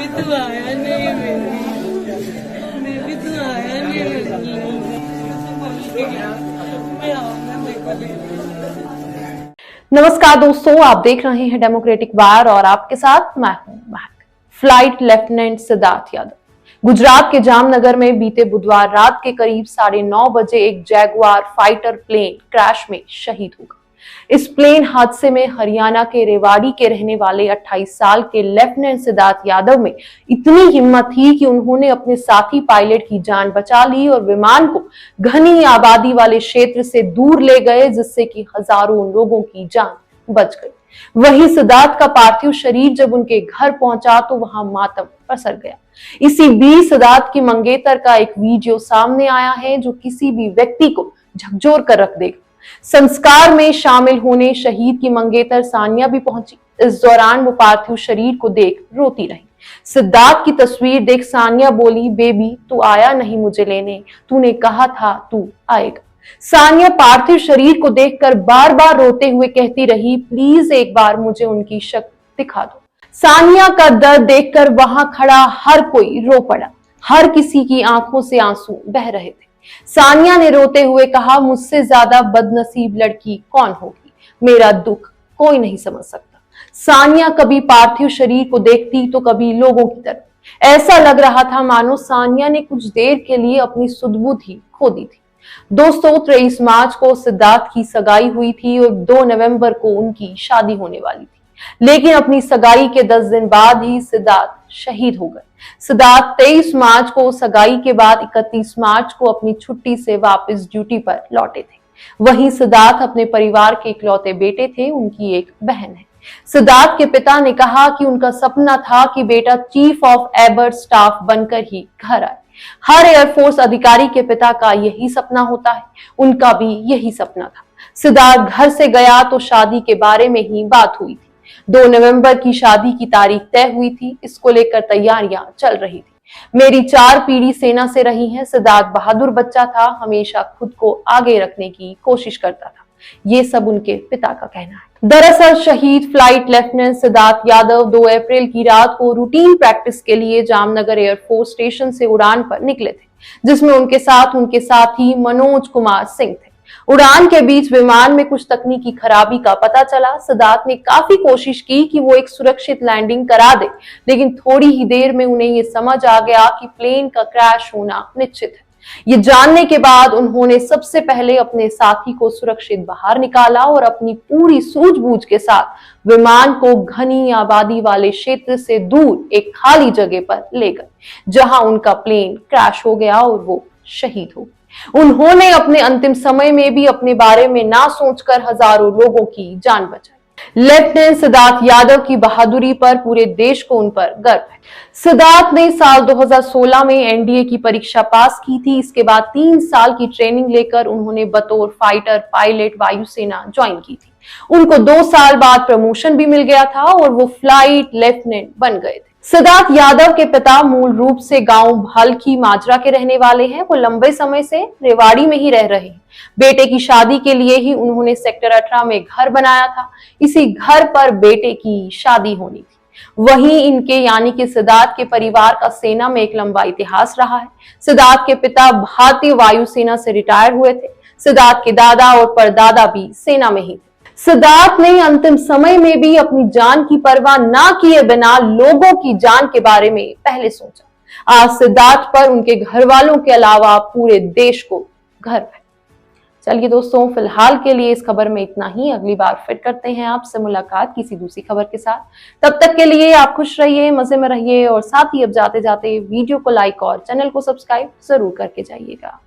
भी तो आया नहीं, मैं भी तो आया नहीं। मैं आऊंगा, मेरे को ले। नमस्कार दोस्तों, आप देख रहे हैं डेमोक्रेटिक वार और आपके साथ मैं हूं महक। फ्लाइट लेफ्टिनेंट सिद्धार्थ यादव गुजरात के जामनगर में बीते बुधवार रात के करीब 9:30 बजे एक जैगुआर फाइटर प्लेन क्रैश में शहीद हो गए। इस प्लेन हादसे में हरियाणा के रेवाड़ी के रहने वाले 28 साल के लेफ्टिनेंट सिद्धार्थ यादव में इतनी हिम्मत थी कि उन्होंने अपने साथी पायलट की जान बचा ली और विमान को घनी आबादी वाले क्षेत्र से दूर ले गए, जिससे कि हजारों लोगों की जान बच गई। वहीं सिद्धार्थ का पार्थिव शरीर जब उनके घर पहुंचा तो वहां मातम पसर गया। इसी बीच सिद्धार्थ की मंगेतर का एक वीडियो सामने आया है जो किसी भी व्यक्ति को झकझोर कर रख देगा। संस्कार में शामिल होने शहीद की मंगेतर सानिया भी पहुंची। इस दौरान वो पार्थिव शरीर को देख रोती रही। सिद्धार्थ की तस्वीर देख सानिया बोली, बेबी तू आया नहीं मुझे लेने, तूने कहा था तू आएगा। सानिया पार्थिव शरीर को देखकर बार बार रोते हुए कहती रही, प्लीज एक बार मुझे उनकी शक्ल दिखा दो। सानिया का दर्द देखकर वहां खड़ा हर कोई रो पड़ा। हर किसी की आंखों से आंसू बह रहे थे। सानिया ने रोते हुए कहा, मुझसे ज्यादा बदनसीब लड़की कौन होगी, मेरा दुख कोई नहीं समझ सकता। सानिया कभी पार्थिव शरीर को देखती तो कभी लोगों की तरफ। ऐसा लग रहा था मानो सानिया ने कुछ देर के लिए अपनी सुध-बुध खो दी थी। दोस्तों, 23 मार्च को सिद्धार्थ की सगाई हुई थी और 2 नवंबर को उनकी शादी होने वाली थी, लेकिन अपनी सगाई के 10 दिन बाद ही सिद्धार्थ शहीद हो गए। सिद्धार्थ 23 मार्च को सगाई के बाद 31 मार्च को अपनी छुट्टी से वापस ड्यूटी पर लौटे थे। वहीं सिद्धार्थ अपने परिवार के इकलौते बेटे थे, उनकी एक बहन है। सिद्धार्थ के पिता ने कहा कि उनका सपना था कि बेटा चीफ ऑफ एयर स्टाफ बनकर ही घर आए। हर एयरफोर्स अधिकारी के पिता का यही सपना होता है, उनका भी यही सपना था। सिद्धार्थ घर से गया तो शादी के बारे में ही बात हुई थी। 2 नवंबर की शादी की तारीख तय हुई थी। इसको लेकर तैयारियां चल रही थी। मेरी 4 पीढ़ी सेना से रही है। सिद्धार्थ बहादुर बच्चा था, हमेशा खुद को आगे रखने की कोशिश करता था। ये सब उनके पिता का कहना है। दरअसल शहीद फ्लाइट लेफ्टिनेंट सिद्धार्थ यादव 2 अप्रैल की रात को रूटीन प्रैक्टिस के लिए जामनगर एयरफोर्स स्टेशन से उड़ान पर निकले थे, जिसमें उनके साथ उनके साथी मनोज कुमार सिंह थे। उड़ान के बीच विमान में कुछ तकनीकी खराबी का पता चला। सिद्धार्थ ने काफी कोशिश की कि वो एक सुरक्षित लैंडिंग करा दे, लेकिन थोड़ी ही देर में उन्हें ये समझ आ गया कि प्लेन का क्रैश होना निश्चित है। ये जानने के बाद उन्होंने सबसे पहले अपने साथी को सुरक्षित बाहर निकाला और अपनी पूरी सूझबूझ के साथ विमान को घनी आबादी वाले क्षेत्र से दूर एक खाली जगह पर ले गए, जहां उनका प्लेन क्रैश हो गया और वो शहीद हो गए। उन्होंने अपने अंतिम समय में भी अपने बारे में ना सोचकर हजारों लोगों की जान बचाई। लेफ्टिनेंट सिद्धार्थ यादव की बहादुरी पर पूरे देश को उन पर गर्व है। सिद्धार्थ ने साल 2016 में एनडीए की परीक्षा पास की थी। इसके बाद 3 साल की ट्रेनिंग लेकर उन्होंने बतौर फाइटर पायलट वायुसेना ज्वाइन की थी। उनको 2 साल बाद प्रमोशन भी मिल गया था और वो फ्लाइट लेफ्टिनेंट बन गए थे। सिद्धार्थ यादव के पिता मूल रूप से गांव भालकी माजरा के रहने वाले हैं। वो लंबे समय से रेवाड़ी में ही रह रहे हैं। बेटे की शादी के लिए ही उन्होंने सेक्टर 18 में घर बनाया था। इसी घर पर बेटे की शादी होनी थी। वहीं इनके यानी कि सिद्धार्थ के परिवार का सेना में एक लंबा इतिहास रहा है। सिद्धार्थ के पिता भारतीय वायुसेना से रिटायर हुए थे। सिद्धार्थ के दादा और परदादा भी सेना में ही थे। सिद्धार्थ ने अंतिम समय में भी अपनी जान की परवाह ना किए बिना लोगों की जान के बारे में पहले सोचा। आज सिद्धार्थ पर उनके घर वालों के अलावा पूरे देश को गर्व है। चलिए दोस्तों, फिलहाल के लिए इस खबर में इतना ही। अगली बार फिर करते हैं आपसे मुलाकात किसी दूसरी खबर के साथ। तब तक के लिए आप खुश रहिए, मजे में रहिए और साथ ही अब जाते जाते वीडियो को लाइक और चैनल को सब्सक्राइब जरूर करके जाइएगा।